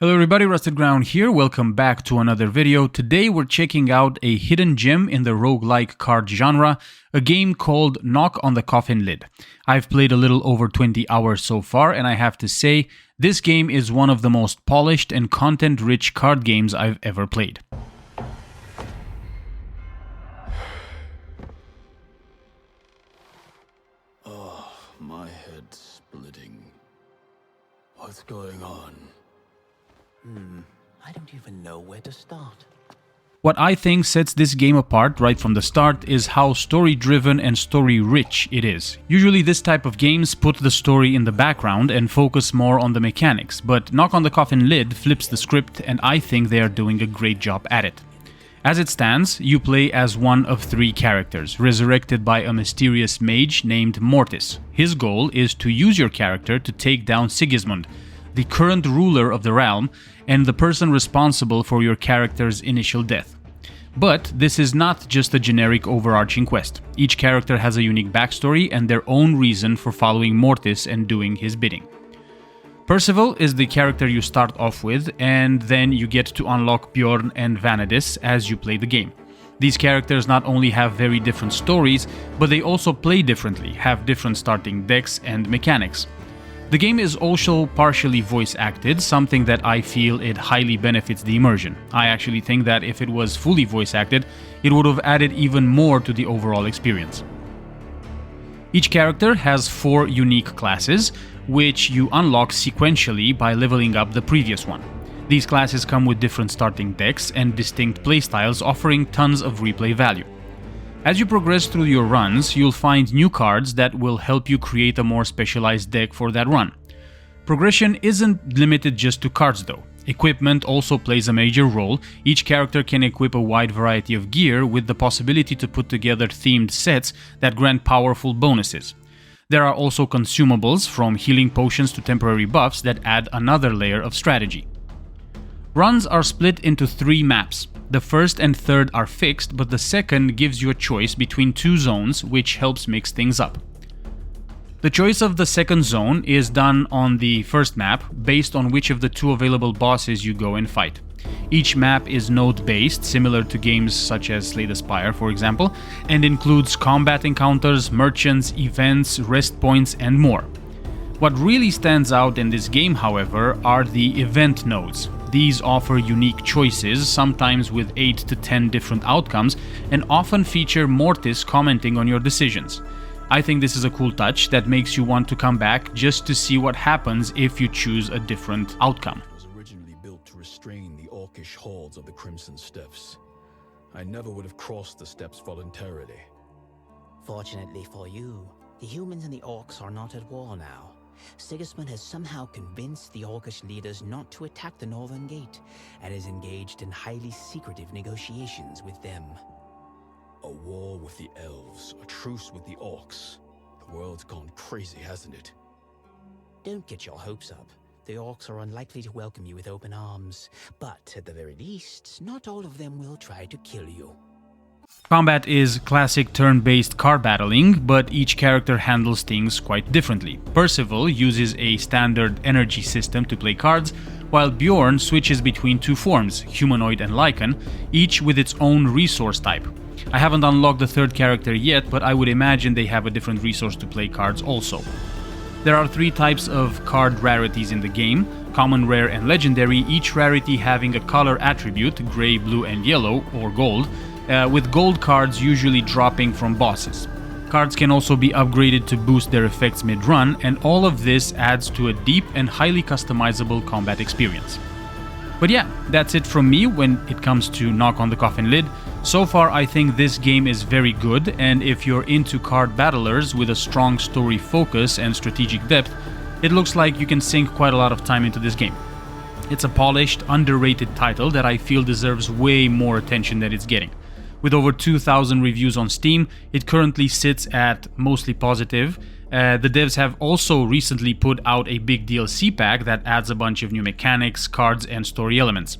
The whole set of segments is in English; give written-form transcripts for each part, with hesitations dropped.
Hello everybody, Rusted Ground here, welcome back to another video. Today we're checking out a hidden gem in the roguelike card genre, a game called Knock on the Coffin Lid. I've played a little over 20 hours so far, and I have to say, this game is one of the most polished and content-rich card games I've ever played. Oh, my head's splitting. What's going on? I don't even know where to start. What I think sets this game apart right from the start is how story-driven and story-rich it is. Usually this type of games put the story in the background and focus more on the mechanics, but Knock on the Coffin Lid flips the script, and I think they are doing a great job at it. As it stands, you play as one of three characters, resurrected by a mysterious mage named Mortis. His goal is to use your character to take down Sigismund, the current ruler of the realm, and the person responsible for your character's initial death. But this is not just a generic overarching quest. Each character has a unique backstory and their own reason for following Mortis and doing his bidding. Percival is the character you start off with, and then you get to unlock Bjorn and Vanadis as you play the game. These characters not only have very different stories, but they also play differently, have different starting decks and mechanics. The game is also partially voice acted, something that I feel it highly benefits the immersion. I actually think that if it was fully voice acted, it would have added even more to the overall experience. Each character has 4 unique classes, which you unlock sequentially by leveling up the previous one. These classes come with different starting decks and distinct playstyles, offering tons of replay value. As you progress through your runs, you'll find new cards that will help you create a more specialized deck for that run. Progression isn't limited just to cards though. Equipment also plays a major role. Each character can equip a wide variety of gear with the possibility to put together themed sets that grant powerful bonuses. There are also consumables, from healing potions to temporary buffs, that add another layer of strategy. Runs are split into 3 maps. The first and third are fixed, but the second gives you a choice between 2 zones, which helps mix things up. The choice of the second zone is done on the first map, based on which of the 2 available bosses you go and fight. Each map is node-based, similar to games such as Slay the Spire, for example, and includes combat encounters, merchants, events, rest points, and more. What really stands out in this game, however, are the event nodes. These offer unique choices, sometimes with 8 to 10 different outcomes, and often feature Mortis commenting on your decisions. I think this is a cool touch that makes you want to come back just to see what happens if you choose a different outcome. It was originally built to restrain the orcish hordes of the Crimson Steppes. I never would have crossed the steppes voluntarily. Fortunately for you, the humans and the orcs are not at war now. Sigismund has somehow convinced the orcish leaders not to attack the Northern Gate, and is engaged in highly secretive negotiations with them. A war with the elves, a truce with the orcs. The world's gone crazy, hasn't it? Don't get your hopes up. The orcs are unlikely to welcome you with open arms, but at the very least, not all of them will try to kill you. Combat is classic turn-based card battling, but each character handles things quite differently. Percival uses a standard energy system to play cards, while Bjorn switches between 2 forms, humanoid and Lycan, each with its own resource type. I haven't unlocked the third character yet, but I would imagine they have a different resource to play cards also. There are 3 types of card rarities in the game: common, rare, and legendary, each rarity having a color attribute, grey, blue, and yellow, or gold, with gold cards usually dropping from bosses. Cards can also be upgraded to boost their effects mid-run, and all of this adds to a deep and highly customizable combat experience. But yeah, that's it from me when it comes to Knock on the Coffin Lid. So far I think this game is very good, and if you're into card battlers with a strong story focus and strategic depth, it looks like you can sink quite a lot of time into this game. It's a polished, underrated title that I feel deserves way more attention than it's getting. With over 2,000 reviews on Steam, it currently sits at mostly positive. The devs have also recently put out a big DLC pack that adds a bunch of new mechanics, cards, and story elements.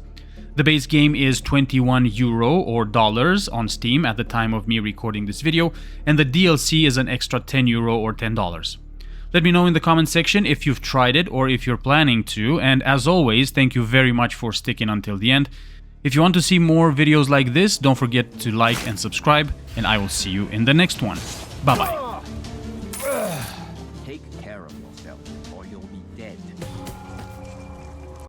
The base game is €21 or dollars on Steam at the time of me recording this video, and the DLC is an extra €10 or $10. Let me know in the comment section if you've tried it or if you're planning to, and as always, thank you very much for sticking until the end. If you want to see more videos like this, don't forget to like and subscribe, and I will see you in the next one. Bye-bye. Take care of yourself, or you'll be dead.